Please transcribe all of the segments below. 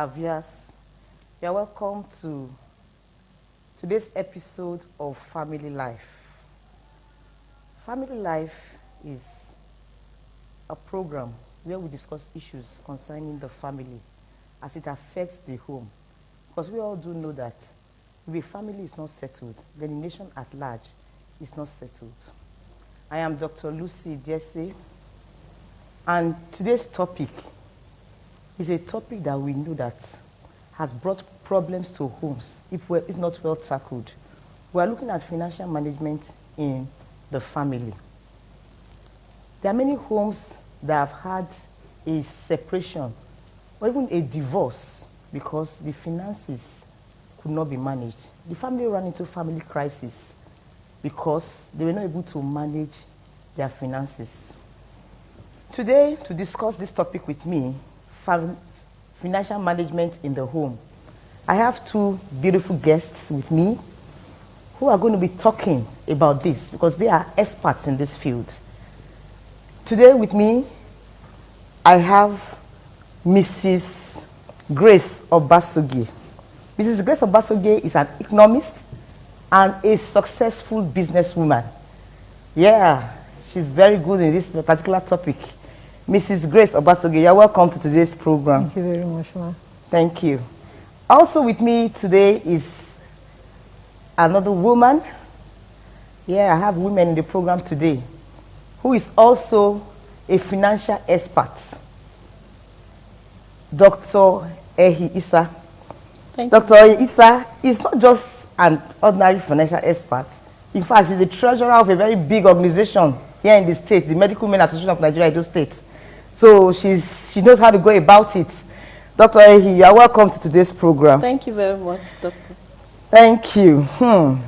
our viewers. You are welcome to today's episode of Family Life. Family Life is a program where we discuss issues concerning the family as it affects the home. Because we all do know that if a family is not settled, then the nation at large is not settled. I am Dr. Lucy Jesse, and today's topic is a topic that we know that has brought problems to homes if not well tackled. We are looking at financial management in the family. There are many homes that have had a separation or even a divorce because the finances could not be managed. The family ran into family crisis because they were not able to manage their finances. Today, to discuss this topic with me, financial management in the home, I have two beautiful guests with me who are going to be talking about this because they are experts in this field. Today with me, I have Mrs. Grace Obasogie. Mrs. Grace Obasogie is an economist and a successful businesswoman. Yeah, she's very good in this particular topic. Mrs. Grace Obasogie, you're welcome to today's program. Thank you very much, ma'am. Thank you. Also with me today is another woman. Yeah, I have women in the program today who is also a financial expert. Dr. Ehi Issa. Dr. Ehi Issa is not just an ordinary financial expert. In fact, she's the treasurer of a very big organization here in the state, the Medical Men Association of Nigeria, Edo State. So she knows how to go about it. Dr. Ehi, you are welcome to today's program. Thank you very much, Doctor. Thank you.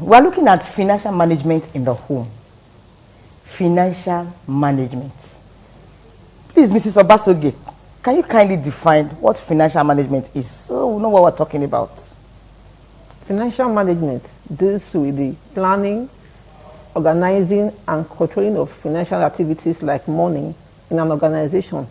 We are looking at financial management in the home. Financial management. Please, Mrs. Obasogie, can you kindly define what financial management is so we know what we're talking about? Financial management deals with the planning, organizing, and controlling of financial activities like money in an organization.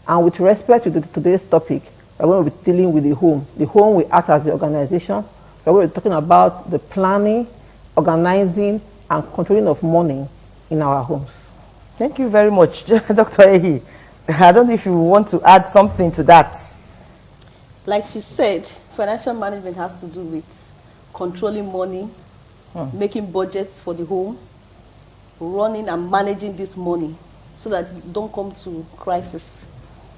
And with respect to today's topic, we're going to be dealing with the home. The home will act as the organization. We're going to be talking about the planning, organizing, and controlling of money in our homes. Thank you very much, Dr. Ehi. I don't know if you want to add something to that. Like she said, financial management has to do with controlling money, making budgets for the home, running and managing this money so that it don't come to crisis.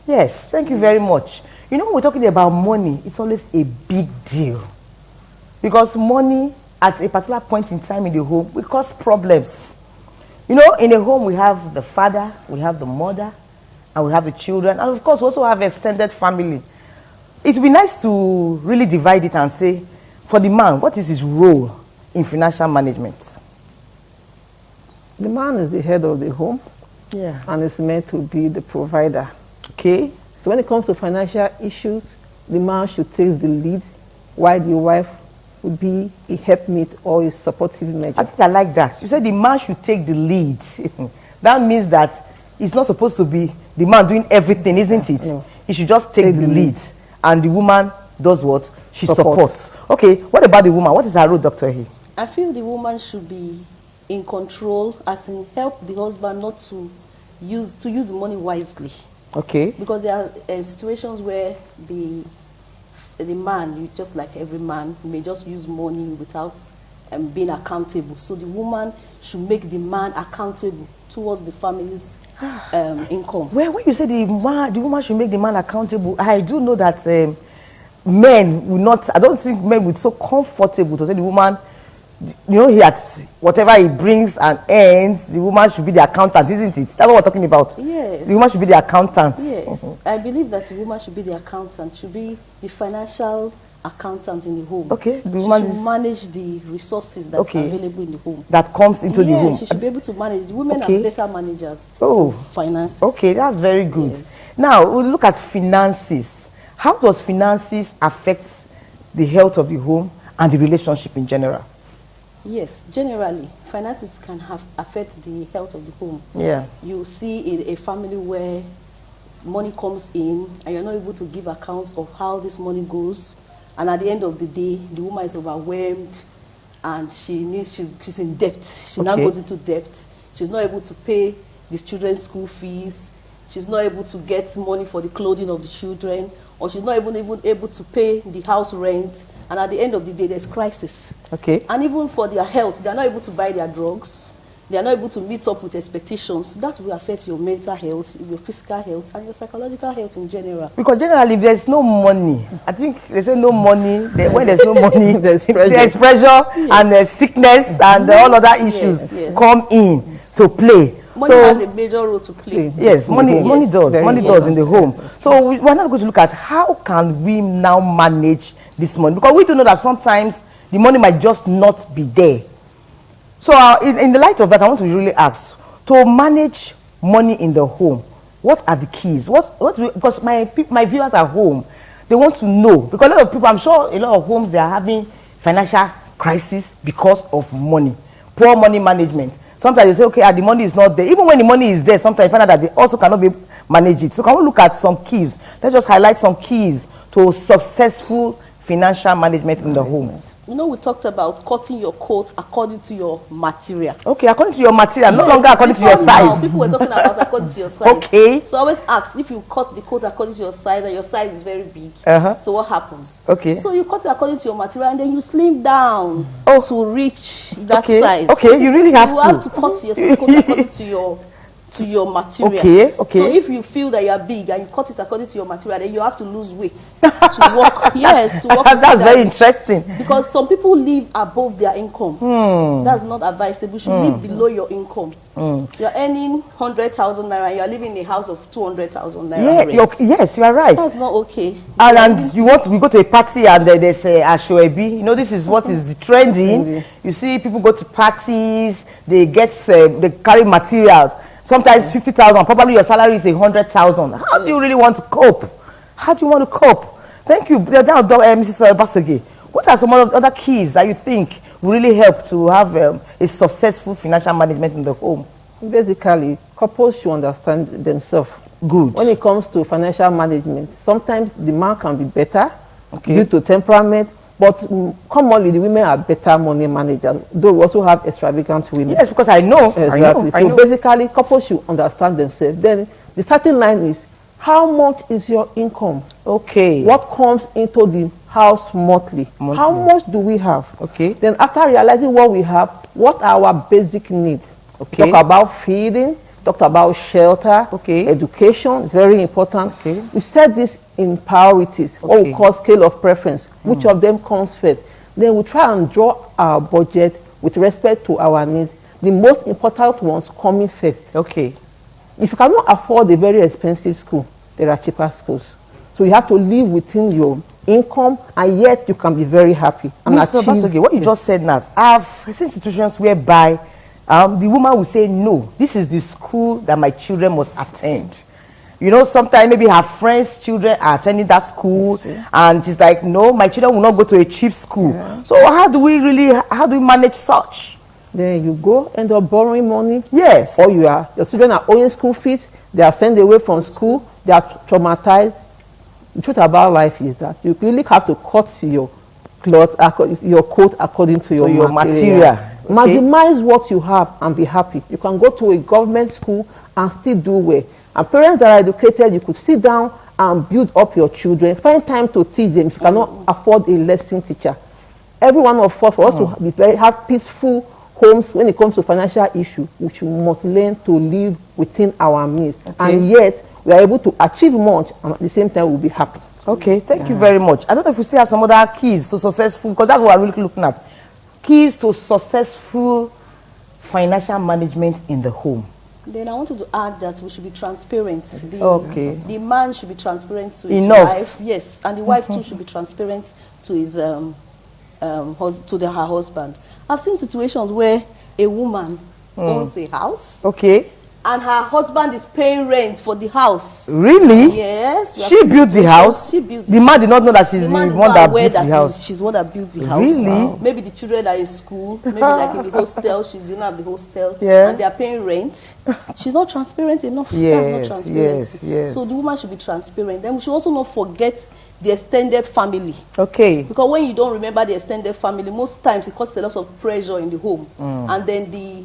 Yes, thank you very much. You know, when we're talking about money, it's always a big deal. Because money, at a particular point in time in the home, will cause problems. You know, in a home, we have the father, we have the mother, and we have the children. And of course, we also have extended family. It would be nice to really divide it and say, for the man, what is his role in financial management? The man is the head of the home, and is meant to be the provider. Okay. So when it comes to financial issues, the man should take the lead, while the wife would be a helpmeet or a supportive measure. I think I like that. You said the man should take the lead. That means that it's not supposed to be the man doing everything, isn't it? No. He should just take the lead. And the woman does what? She supports. Okay, what about the woman? What is her role, Dr. Ehi? I feel the woman should be in control, as in help the husband not to use the money wisely. Okay. Because there are situations where the man, just like every man, may just use money without being accountable. So the woman should make the man accountable towards the family's income. Well, when you say the woman should make the man accountable, I do know that men will not, I don't think men would be so comfortable to say the woman, you know, he at whatever he brings and earns, the woman should be the accountant, isn't it? That's what we're talking about. Yes. The woman should be the accountant. Yes. I believe that the woman should be the accountant, should be the financial accountant in the home. Okay. The woman should manage the resources that's available in the home. That comes into the home. She should be able to manage. The women are better managers of finances. Okay, that's very good. Yes. Now, we'll look at finances. How does finances affect the health of the home and the relationship in general? Yes, generally, finances can affect the health of the home. Yeah. You see in a family where money comes in and you're not able to give accounts of how this money goes, and at the end of the day, the woman is overwhelmed and she's in debt. She now goes into debt. She's not able to pay these children's school fees. She's not able to get money for the clothing of the children, or she's not even able to pay the house rent. And at the end of the day, there's crisis. Okay. And even for their health, they're not able to buy their drugs. They're not able to meet up with expectations. That will affect your mental health, your physical health, and your psychological health in general. Because generally, if there's no money, I think they say no money. When there's no money, there's pressure Yes. and there's sickness and all other issues come in to play. Money has a major role to play. Yes, money does. Very Money does in the home. So we're not going to look at how can we now manage this money, because we do know that sometimes the money might just not be there. So in the light of that, I want to really ask, to manage money in the home, what are the keys? Because my viewers at home, they want to know, because a lot of people, I'm sure a lot of homes, they are having financial crisis because of money, poor money management. Sometimes you say, okay, the money is not there. Even when the money is there, sometimes you find out that they also cannot be manage it. So can we look at some keys? Let's just highlight some keys to successful financial management in the home. You know, we talked about cutting your coat according to your material. Okay, according to your material, no longer according to your size. People were talking about according to your size. Okay. So I always ask, if you cut the coat according to your size and your size is very big, so what happens? Okay. So you cut it according to your material and then you slim down to reach that size. Okay, you really have you to. You have to cut your coat according to your material. Okay. So if you feel that you are big and you cut it according to your material, then you have to lose weight to work. Yes, to work. That's very interesting. Because some people live above their income. That's not advisable. You should live below your income. You're earning 100,000 naira. You're living in a house of 200,000 naira. Yes, you are right. That's not okay. And we go to a party and they say Ashoebi. You know, this is what is trending. You see people go to parties, they carry materials. Sometimes 50,000, probably your salary is 100,000. How do you really want to cope? How do you want to cope? Thank you. Now, Mrs. Basage, what are some other keys that you think will really help to have a successful financial management in the home? Basically, couples should understand themselves. Good. When it comes to financial management, sometimes the man can be better due to temperament, but commonly the women are better money managers, though we also have extravagant women. Yes, because I know. Exactly. So basically, couples should understand themselves. Then the starting line is, how much is your income? Okay. What comes into the house monthly? How much do we have? Okay. Then after realizing what we have, what are our basic needs? Okay. Talk about feeding, talk about shelter, education, very important. Okay. We set this in priorities, what we call scale of preference. Which of them comes first? Then we try and draw our budget with respect to our needs. The most important ones coming first. Okay. If you cannot afford a very expensive school, there are cheaper schools. So you have to live within your income, and yet you can be very happy. Mr. Basage, what you just said now, I've seen situations whereby the woman will say, no, this is the school that my children must attend. You know, sometimes maybe her friends' children are attending that school, and she's like, no, my children will not go to a cheap school. So how do we manage such? Then you go end up borrowing money. Yes. Or your children are owing school fees, they are sent away from school, they are traumatized. The truth about life is that you really have to cut your coat according to your material. Maximize what you have and be happy. You can go to a government school and still do well. And parents that are educated, you could sit down and build up your children. Find time to teach them if you cannot afford a lesson teacher. Every one of us, for us to have peaceful homes when it comes to financial issue, which we must learn to live within our means. And yet, we are able to achieve much, and at the same time, we'll be happy. Okay, thank you very much. I don't know if we still have some other keys to successful, because that's what I'm really looking at. Keys to successful financial management in the home. Then I wanted to add that we should be transparent. The man should be transparent to his wife. Yes, and the wife too should be transparent to his her husband. I've seen situations where a woman owns a house. and her husband is paying rent for the house. Really? Yes. She built the house? She built the man did not know that she's the one that built the house. She's one that built the house. Really? Wow. Maybe the children are in school, maybe like in the hostel, she's in the hostel, Yeah. and they are paying rent. She's not transparent enough. Yes, That's not yes, transparency. yes. So the woman should be transparent. Then we should also not forget the extended family. Okay. Because when you don't remember the extended family, most times it causes a lot of pressure in the home. And then the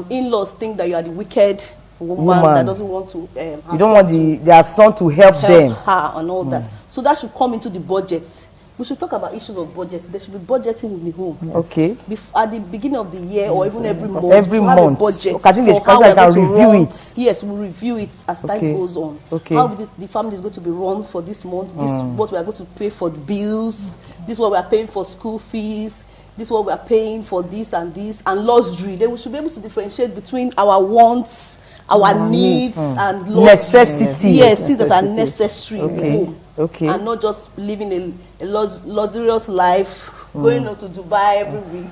in-laws think that you are the wicked woman that doesn't want to you don't want their son to help them. her and all that. So that should come into the budget. We should talk about issues of budget. There should be budgeting in the home. Okay. At the beginning of the year or even every month. Every month. Budget Okay, I think they can review it. Yes, we'll review it as time goes on. Okay. How the family is going to be run for this month. This is what we are going to pay for the bills. This is what we are paying for school fees. This is what we are paying for this and luxury. Then we should be able to differentiate between our wants, our needs, and luxury. Necessities. Yes, things that are necessary in the home. Okay. And not just living a luxurious life, going out to Dubai every week,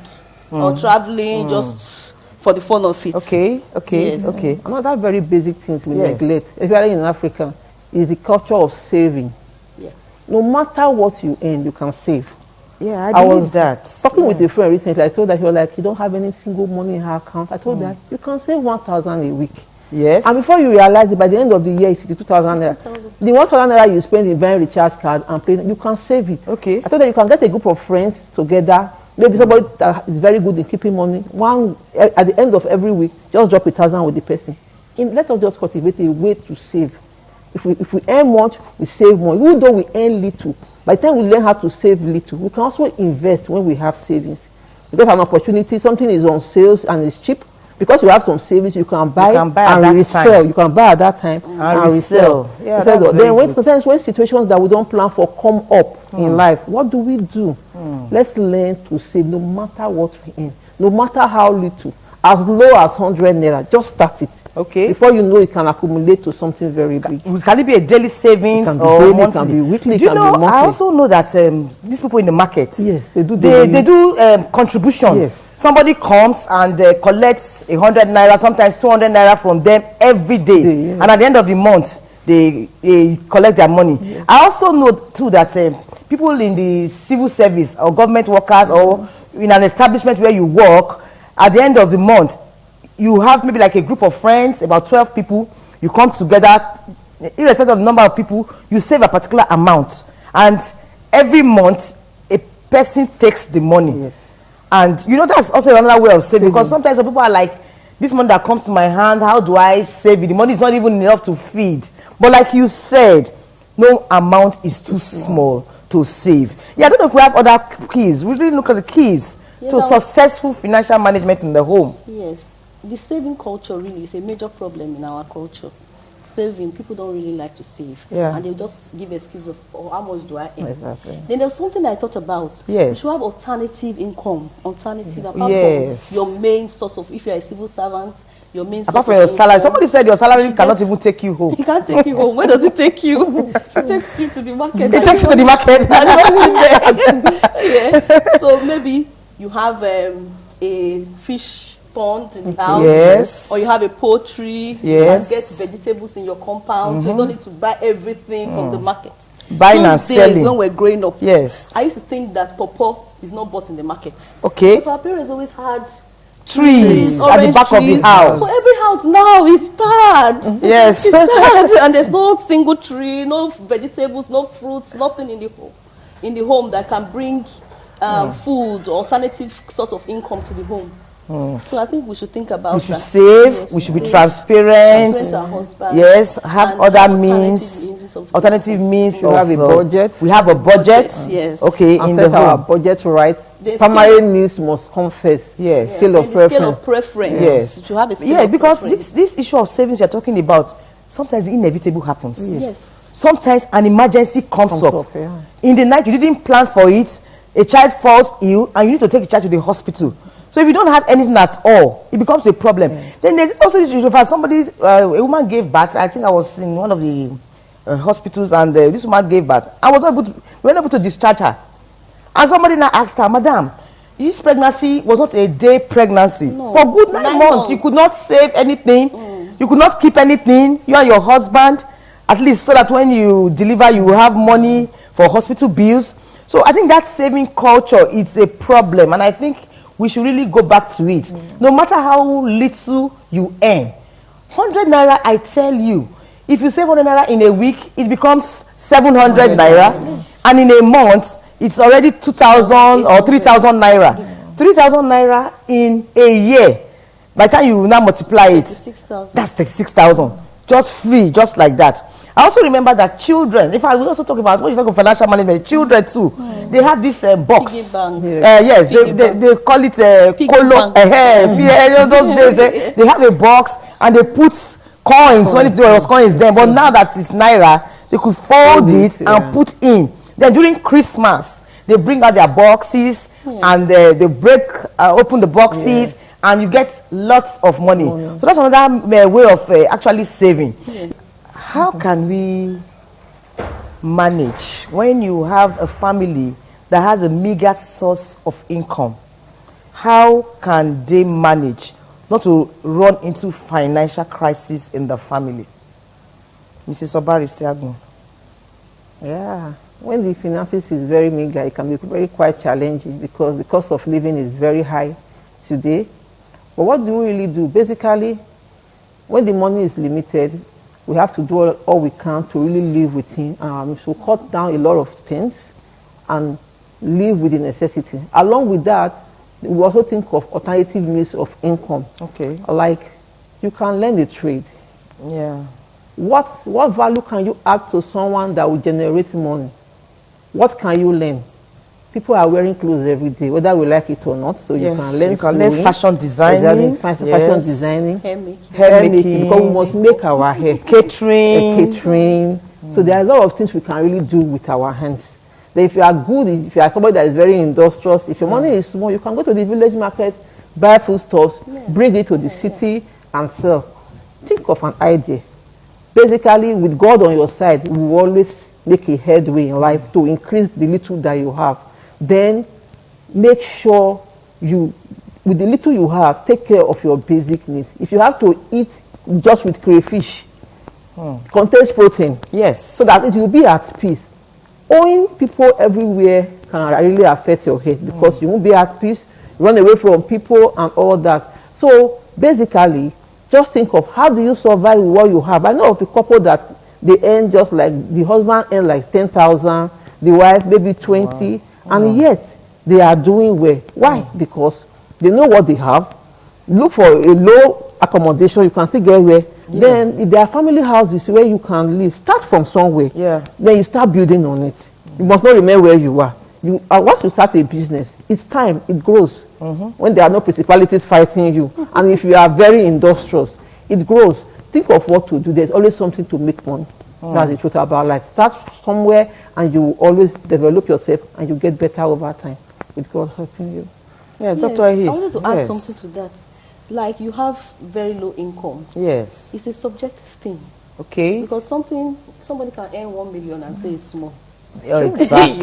or traveling just for the fun of it. Okay, okay, Yes. okay. Another very basic thing we Yes. neglect, especially in Africa, is the culture of saving. Yeah. No matter what you earn, you can save. Yeah, I I believe was that. Talking with a friend recently, I told her, she was like, you don't have any single money in her account. I told her, you can save 1,000 a week. Yes. And before you realize it, by the end of the year, it's 52,000 naira. The 1,000 naira you spend in buying recharge card and paying, you can save it. Okay. I told her you can get a group of friends together. Maybe somebody that is very good in keeping money. At the end of every week, just drop 1,000 with the person. Let us just cultivate a way to save. If we earn much, we save more. Even though we earn little, by the time we learn how to save little, we can also invest when we have savings. Because an opportunity, something is on sales and it's cheap. Because you have some savings, you can buy and resell. You can buy at that time and resell. Yeah, that's then very good. sometimes when situations that we don't plan for come up in life, what do? Let's learn to save no matter what we earn, no matter how little. As low as 100 naira, just start it. Okay. Before you know, it can accumulate to something very big. Can it be a daily savings It can be or daily, monthly? it can be weekly, Do you it can know? be monthly. I also know that these people in the market, Yes, they do. They do contribution. Yes. Somebody comes and collects 100 naira, sometimes 200 naira from them every day, Yeah. and at the end of the month, they collect their money. Yes. I also know too that people in the civil service or government workers or in an establishment where you work, at the end of the month, you have maybe like a group of friends, about 12 people, you come together, irrespective of the number of people, you save a particular amount. And every month, a person takes the money. Yes. And you know, that's also another way of saving. Because sometimes some people are like, this money that comes to my hand, how do I save it? The money is not even enough to feed. But like you said, no amount is too small to save. Yeah, I don't know if we have other keys. We really look at the keys to successful financial management in the home. Yes. The saving culture really is a major problem in our culture. Saving, people don't really like to save. Yeah. And they'll just give excuse of, how much do I earn? Exactly. Then there's something I thought about. Yes. You should have alternative income. Alternative, apart Yes. from your main source of, if you're a civil servant, your main Apart source from of your salary. income. Somebody said your salary cannot even take you home. It can't take you home. Where does it take you? It takes you to the market. It takes you to the market. Yeah. So maybe you have a fish pond in the house. Yes. Or you have a poultry. Yes. You can get vegetables in your compound. So you don't need to buy everything from the market. Buying and Those days selling. when we're growing up, Yes. I used to think that pawpaw is not bought in the market. Okay. Because our parents always had Trees at the orange back of the trees. house. So every house now is starred. Yes. It's starred. And there's no single tree, no vegetables, no fruits, nothing in the home. In the home that can bring food, alternative source of income to the home. So I think we should think about We should that. save, Yes, we should be save. transparent. To our husband. Yes, have And other means, alternative means We of... have a budget. We have a budget. Yes. Okay, And in the set our home. budget right. The Primary scale- needs must come first. Yes. Scale of And the scale preference. of preference. Yes. You should have a scale Yeah, of because preference. this issue of savings you're talking about, sometimes the inevitable happens. Yes. Sometimes an emergency comes up. Yeah. In the night, you didn't plan for it, a child falls ill, and you need to take the child to the hospital. So if you don't have anything at all, it becomes a problem. Then there's also this issue of somebody, a woman gave birth. I think I was in one of the hospitals, and this woman gave birth. We weren't able to discharge her. And somebody now asked her, Madam, this pregnancy was not a day pregnancy. No. For good 9 months, you could not save anything. You could not keep anything, you and your husband, at least so that when you deliver, you will have money for hospital bills. So I think that saving culture, it's a problem. And I think we should really go back to it. No matter how little you earn, 100 naira, I tell you, if you save 100 naira in a week, it becomes 700 naira. And in a month, it's already 2,000 or 3,000 naira. 3,000 naira in a year. By the time you now multiply it, that's 36,000. Just free, just like that. I also remember that children, if I will also talk about, when you talk of financial management, children too, they have this box. Yes, they call it colo. Those days, they have a box and they put coins when it was coins then. But now that it's naira, they could fold it and put in. Then during Christmas, they bring out their boxes and they break open the boxes and you get lots of money. So that's another way of actually saving. How can we manage when you have a family that has a meager source of income? How can they manage not to run into financial crisis in the family? Mrs. Obari Siagun. Yeah, when the finances is very meager, it can be very quite challenging because the cost of living is very high today. But what do we really do? Basically, when the money is limited, we have to do all we can to really live within. So cut down a lot of things and live with the necessity. Along with that, we also think of alternative means of income. Okay. Like you can learn a trade. Yeah. What value can you add to someone that will generate money? What can you learn? People are wearing clothes every day, whether we like it or not. So you can learn. You can learn fashion designing, fashion designing, hair making, because we must make our hair. Catering. So there are a lot of things we can really do with our hands. Then if you are good, if you are somebody that is very industrious, if your money is small, you can go to the village market, buy foodstuffs, bring it to the city and sell. Think of an idea. Basically, with God on your side, we will always make a headway in life to increase the little that you have. Then make sure you, with the little you have, take care of your basic needs. If you have to eat just with crayfish, contains protein. Yes. So that you will be at peace. Owing people everywhere can really affect your head because you won't be at peace, run away from people and all that. So basically, just think of how do you survive with what you have. I know of a couple that they earn just like, the husband earn like 10,000, the wife maybe 20, and yet they are doing well. Why? Because they know what they have. Look for a low accommodation, you can still get where. Then if there are family houses where you can live, start from somewhere. Then you start building on it. You must not remain where you are. Once you start a business, it's time, it grows. When there are no principalities fighting you. And if you are very industrious, it grows. Think of what to do. There's always something to make money. That's the truth about life. Start somewhere and you always develop yourself and you get better over time with God helping you. Yeah, Dr. I wanted to add something to that. Like you have very low income. Yes. It's a subjective thing. Okay. Because somebody can earn 1 million and say it's small. Exactly.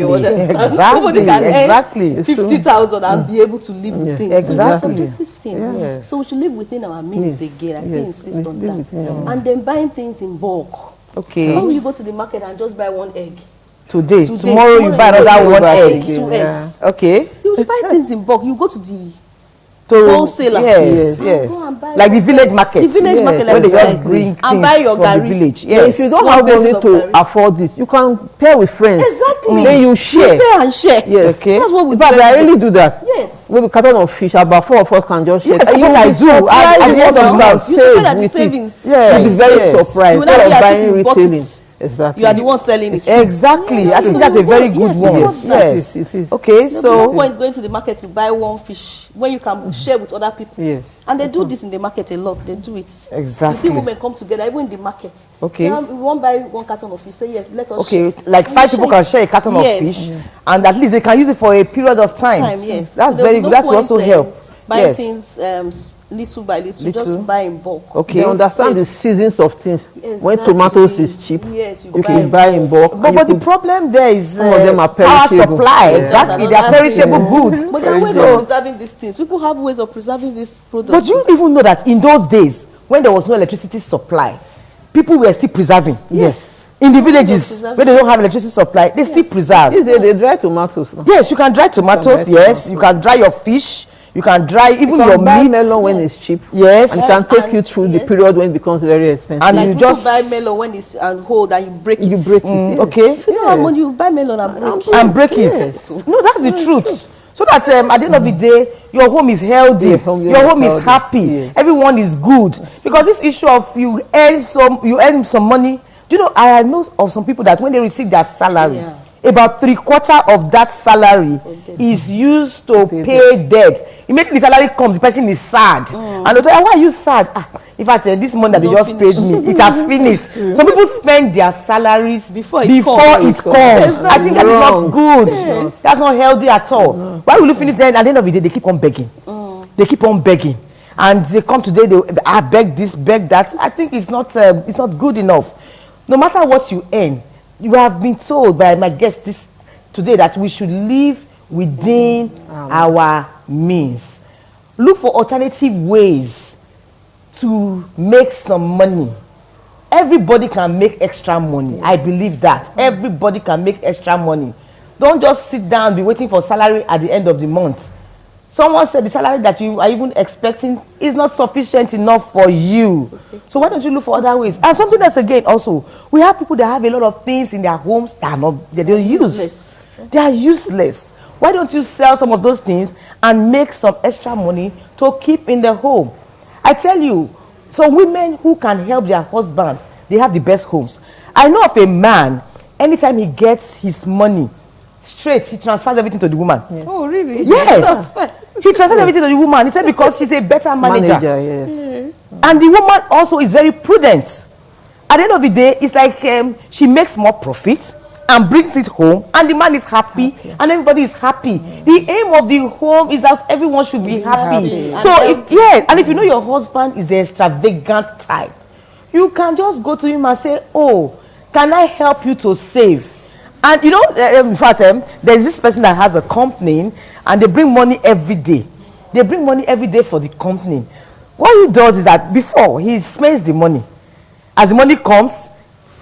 Somebody can earn 50,000 and be able to live within. Exactly. Yes. So we should live within our means again. I still insist on that. And then buying things in bulk. Okay. Why will you go to the market and just buy one egg? Today. Tomorrow you buy another one egg. 2 eggs. Okay. You buy things in bulk. You go to the wholesaler. Yes. Like the village market. The village market, where they just bring things and buy your from the village. Yes. If you don't have money to afford it, you can pair with friends. Exactly. Then you share. You pay and share. Yes. Okay. That's what we do. But I really do that. Yes. With a carton of fish, about 4 of us can just share. Yes, that's what I do. At the end of the month, you save at the savings. Yes. You'll be very surprised. You will not be buying retailing. Exactly. You are the one selling it. Exactly. I think that's a very good one. Yes. Okay, so no point going to the market to buy one fish when you can share with other people. Yes. And they do this in the market a lot. They do it. Exactly. You see women come together, even in the market. Okay. We won't buy 1 carton of fish. Say yes, let us share. Okay, like 5 people can share a carton of fish, and at least they can use it for a period of time. Yes. That's very good. That will also help. Buying things little by little, just buy in bulk. Okay. They understand the seasons of things. Exactly. When tomatoes is cheap, yes, you can buy in bulk. But the problem there is some of them are power perishable. supply. Exactly, they are perishable goods. But there are ways of preserving these things. People have ways of preserving these products. But you even know that in those days, when there was no electricity supply, people were still preserving. Yes. In the villages where they don't have electricity supply, they still preserve. Yes, they dry tomatoes. No? Yes, you can dry tomatoes. You can dry your fish. You can dry even your meat. Melon when it's cheap. Yes. And it can take you through the period when it becomes very expensive. And like you just buy melon when it's on hold and you break it. You break it. Yes. Okay. If you don't have money, you buy melon and break it. And break it. Yes. No, that's the truth. So that at the end of the day, your home is healthy, your home is happy, yes. Everyone is good. Because this issue of you earn some money. Do you know, I know of some people that when they receive their salary, about 3/4 of that salary is used to pay debt. Immediately the salary comes, the person is sad. And they'll tell you, why are you sad? In fact, this money that they just paid me, it has finished. Some people spend their salaries before it comes. I think that is not good. Yes. That's not healthy at all. Why will you finish then? At the end of the day, they keep on begging. They keep on begging. And they come today, I beg this, beg that. I think it's not good enough. No matter what you earn, you have been told by my guest today that we should live within our means. Look for alternative ways to make some money. Everybody can make extra money. I believe that. Everybody can make extra money. Don't just sit down and be waiting for salary at the end of the month. Someone said the salary that you are even expecting is not sufficient enough for you. So why don't you look for other ways? And something else again also, we have people that have a lot of things in their homes that they don't use. They are useless. Why don't you sell some of those things and make some extra money to keep in the home? I tell you, some women who can help their husband, they have the best homes. I know of a man, anytime he gets his money, straight, he transfers everything to the woman. Yes. Oh, really? Yes. He transfers everything to the woman. He said because she's a better manager. Yes. And the woman also is very prudent. At the end of the day, it's like she makes more profit and brings it home, and the man is happy. And everybody is happy. The aim of the home is that everyone should be happy. So if you know your husband is the extravagant type, you can just go to him and say, oh, can I help you to save? And you know, in fact, there's this person that has a company and they bring money every day. They bring money every day for the company. What he does is that before he spends the money, as the money comes,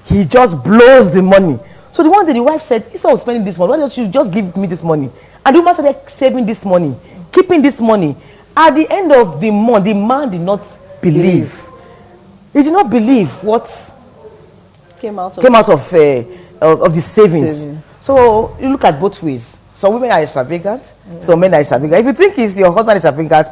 he just blows the money. So the one day the wife said, instead of spending this money, why don't you just give me this money? And the woman started saving this money, keeping this money. At the end of the month, the man did not believe. He did not believe what came out of the savings. So you look at both ways. Some women are extravagant, some men are extravagant. If you think it's your husband extravagant,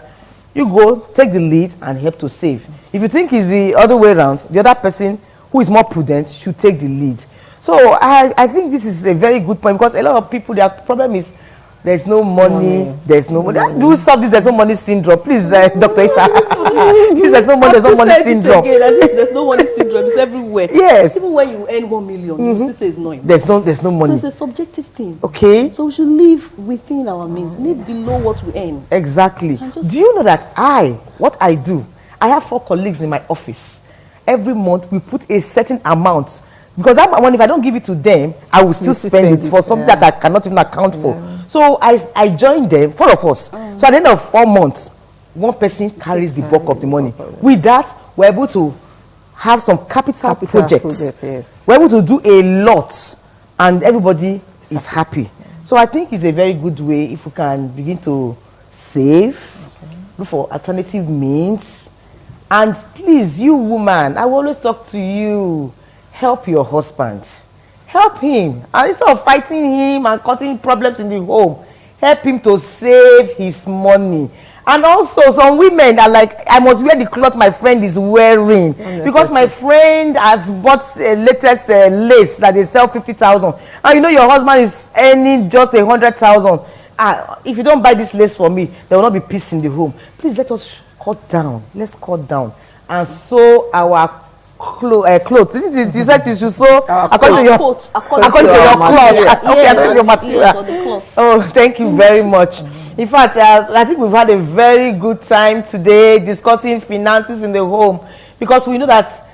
you go take the lead and help to save. If you think it's the other way around, the other person who is more prudent should take the lead. So I think this is a very good point, because a lot of people, their problem is there's no money, there's no money. Do you solve this there's no money syndrome? Please, Dr. Isa. Please, there's no money syndrome. There's no money syndrome. It's everywhere. Yes. Even when you earn 1 million, you still say it's not enough. There's no money. So it's a subjective thing. Okay. So we should live within our means, live below what we earn. Exactly. Do you know that what I do, I have 4 colleagues in my office. Every month we put a certain amount, because that money, if I don't give it to them, I will still spend it for something that I cannot even account for. So I join them, 4 of us. So at the end of 4 months, one person carries the bulk of the money. With that, we're able to have some capital projects. We're able to do a lot, and everybody is happy. So I think it's a very good way if we can begin to save, look for alternative means. And please, you woman, I will always talk to you. Help your husband. Help him. And instead of fighting him and causing problems in the home, help him to save his money. And also, some women are like, I must wear the cloth my friend is wearing. Because my friend has bought a latest lace that they sell 50,000. And you know your husband is earning just 100,000. If you don't buy this lace for me, there will not be peace in the home. Please let us cut down. Let's cut down and sew our clothes. You said you should sew according to your coats, according to your cloth. Okay, according to your material. Yes, or the cloths. Oh, thank you very much. In fact, I think we've had a very good time today discussing finances in the home, because we know that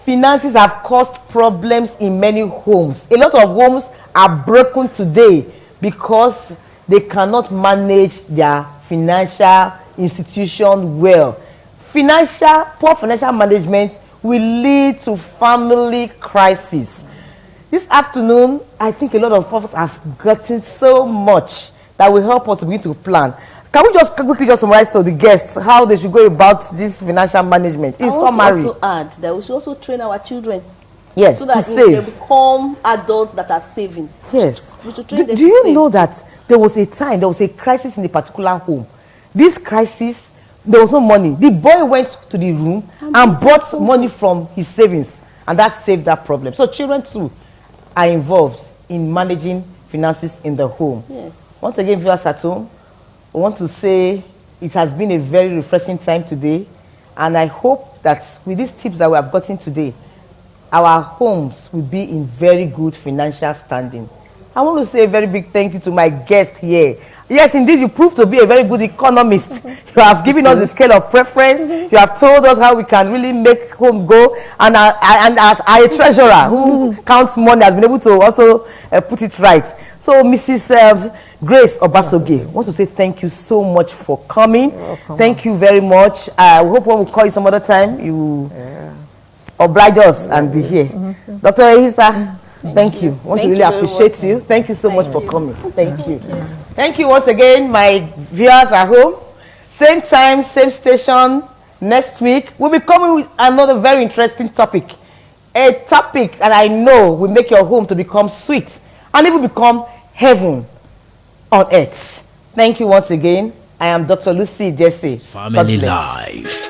finances have caused problems in many homes. A lot of homes are broken today because they cannot manage their financial institution well. Poor financial management will lead to family crisis. This afternoon, I think a lot of us have gotten so much that will help us to begin to plan. Can we just quickly just summarize to the guests how they should go about this financial management in summary? I want to also add that we should also train our children. Yes, so that to save. They become adults that are saving. Yes. We should train them Do you to know save. that there was a crisis in a particular home? This crisis, there was no money. The boy went to the room and brought money from his savings, and that saved that problem. So children too are involved in managing finances in the home. Yes. Once again, viewers at home, I want to say it has been a very refreshing time today, and I hope that with these tips that we have gotten today, our homes will be in very good financial standing. I want to say a very big thank you to my guest here. Yes, indeed, you proved to be a very good economist. You have given us a scale of preference. You have told us how we can really make home go. And as a treasurer who counts money has been able to also put it right. So, Mrs. Grace Obasoge, I want to say thank you so much for coming. Thank you very much. I hope when we call you some other time, you oblige us and be here. Dr. Ehisa, thank you. I want to really appreciate you. Thank you so much for coming. Thank you. Thank you once again, my viewers at home. Same time, same station. Next week, we'll be coming with another very interesting topic. A topic that I know will make your home to become sweet and even become heaven on earth. Thank you once again. I am Dr. Lucy Jesse. Family Life.